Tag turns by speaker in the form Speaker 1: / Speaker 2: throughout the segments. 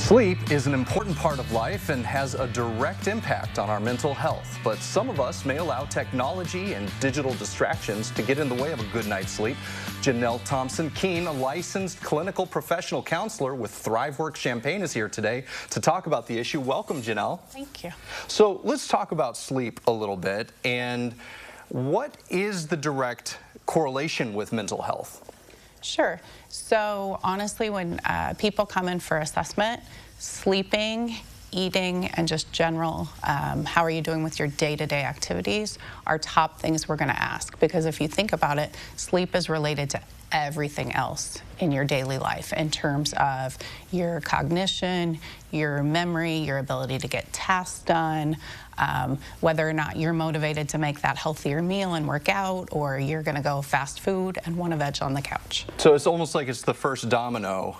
Speaker 1: Sleep is an important part of life and has a direct impact on our mental health, but some of us may allow technology and digital distractions to get in the way of a good night's sleep. Janelle Thompson-Keene, a licensed clinical professional counselor with Thriveworks Champaign, is here today to talk about the issue. Welcome, Janelle.
Speaker 2: Thank you.
Speaker 1: So let's talk about sleep a little bit, and what is the direct correlation with mental health?
Speaker 2: Sure. So honestly, when people come in for assessment, sleeping, eating, and just general, how are you doing with your day-to-day activities are top things we're going to ask. Because if you think about it, sleep is related to everything else in your daily life in terms of your cognition, your memory, your ability to get tasks done, whether or not you're motivated to make that healthier meal and work out, or you're going to go fast food and want to veg on the couch.
Speaker 1: So it's almost like it's the first domino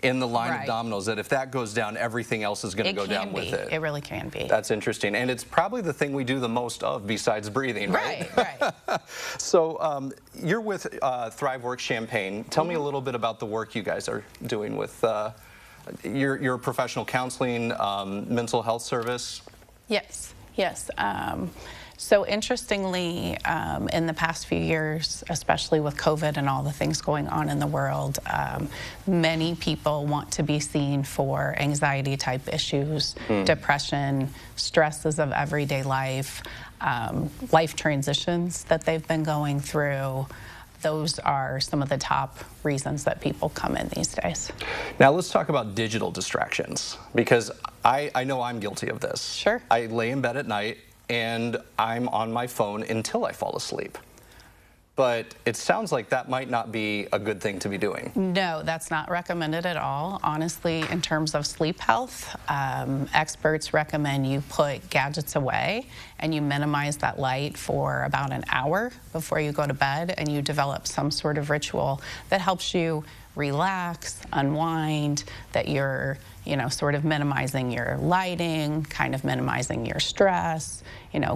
Speaker 1: in the line
Speaker 2: Right.
Speaker 1: of dominoes, that if that goes down, everything else is going to go down with it.
Speaker 2: It really can be.
Speaker 1: That's interesting. And it's probably the thing we do the most of besides breathing, right?
Speaker 2: Right.
Speaker 1: So you're with Thriveworks Champaign. Tell me a little bit about the work you guys are doing with your professional counseling, mental health service.
Speaker 2: Yes. So interestingly, in the past few years, especially with COVID and all the things going on in the world, many people want to be seen for anxiety type issues, depression, stresses of everyday life, life transitions that they've been going through. Those are some of the top reasons that people come in these days.
Speaker 1: Now let's talk about digital distractions, because I know I'm guilty of this.
Speaker 2: Sure.
Speaker 1: I lay in bed at night and I'm on my phone until I fall asleep. But it sounds like that might not be a good thing to be doing.
Speaker 2: No, that's not recommended at all. Honestly, in terms of sleep health, experts recommend you put gadgets away and you minimize that light for about an hour before you go to bed, and you develop some sort of ritual that helps you relax, unwind, that you're, sort of minimizing your lighting, kind of minimizing your stress,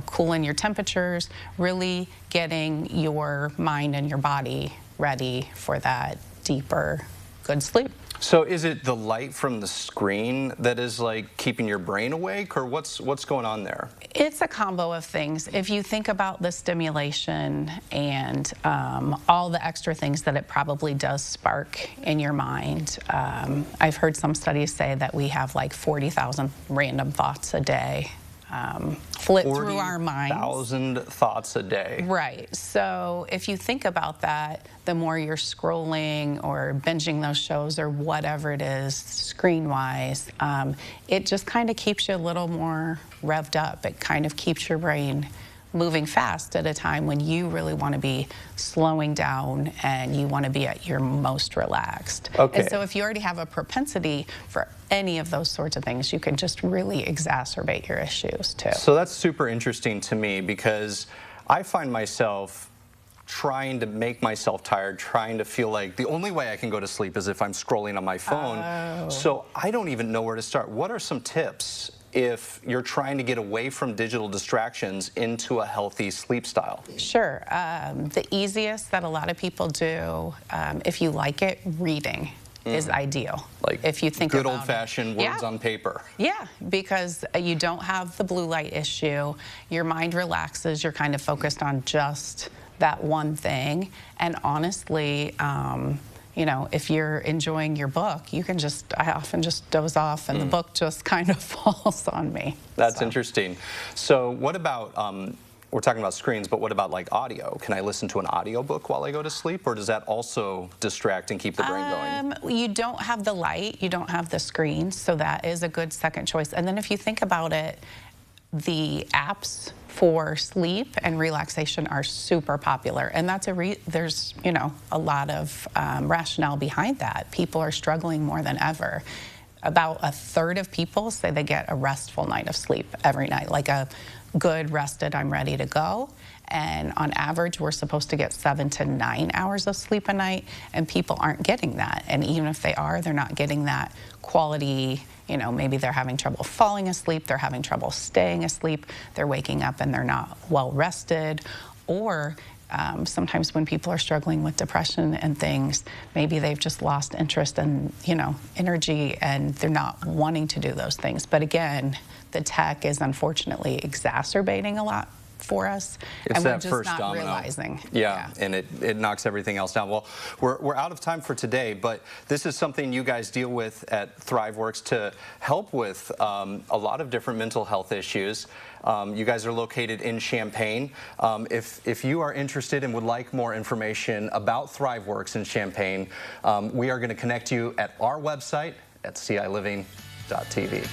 Speaker 2: cooling your temperatures, really getting your mind and your body ready for that deeper, good sleep.
Speaker 1: So is it the light from the screen that is like keeping your brain awake, or what's going on there?
Speaker 2: It's a combo of things. If you think about the stimulation and all the extra things that it probably does spark in your mind, I've heard some studies say that we have like 40,000 random thoughts a day flit through our minds.
Speaker 1: 40,000 thoughts a day.
Speaker 2: Right. So if you think about that, the more you're scrolling or binging those shows or whatever it is, screen-wise, it just kind of keeps you a little more revved up. It kind of keeps your brain moving fast at a time when you really want to be slowing down and you want to be at your most relaxed.
Speaker 1: Okay.
Speaker 2: And so if you already have a propensity for any of those sorts of things, you can just really exacerbate your issues too.
Speaker 1: So that's super interesting to me, because I find myself trying to make myself tired, trying to feel like the only way I can go to sleep is if I'm scrolling on my phone.
Speaker 2: Oh.
Speaker 1: So I don't even know where to start. What are some tips if you're trying to get away from digital distractions into a healthy sleep style?
Speaker 2: Sure. The easiest that a lot of people do, if you like it, reading is ideal.
Speaker 1: Like
Speaker 2: if you think
Speaker 1: good
Speaker 2: about
Speaker 1: old-fashioned words on paper.
Speaker 2: Yeah, because you don't have the blue light issue. Your mind relaxes. You're kind of focused on just that one thing. And honestly, if you're enjoying your book, I often just doze off and the book just kind of falls on me.
Speaker 1: That's interesting. So what about, we're talking about screens, but what about like audio? Can I listen to an audiobook while I go to sleep, or does that also distract and keep the brain going?
Speaker 2: You don't have the light, you don't have the screen, so that is a good second choice. And then if you think about it, the apps for sleep and relaxation are super popular, and that's there's a lot of rationale behind that. People are struggling more than ever. About a third of people say they get a restful night of sleep every night, like a good rested, I'm ready to go. And on average, we're supposed to get 7 to 9 hours of sleep a night, and people aren't getting that. And even if they are, they're not getting that quality. Maybe they're having trouble falling asleep, they're having trouble staying asleep, they're waking up and they're not well rested, or Sometimes when people are struggling with depression and things, maybe they've just lost interest and, you know, energy, and they're not wanting to do those things. But again, the tech is unfortunately exacerbating a lot for us,
Speaker 1: it's
Speaker 2: and we're
Speaker 1: that
Speaker 2: just
Speaker 1: first
Speaker 2: not
Speaker 1: domino.
Speaker 2: Realizing.
Speaker 1: Yeah, and it knocks everything else down. Well, we're out of time for today, but this is something you guys deal with at Thriveworks to help with a lot of different mental health issues. You guys are located in Champaign. If you are interested and would like more information about Thriveworks in Champaign, we are going to connect you at our website at ciliving.tv.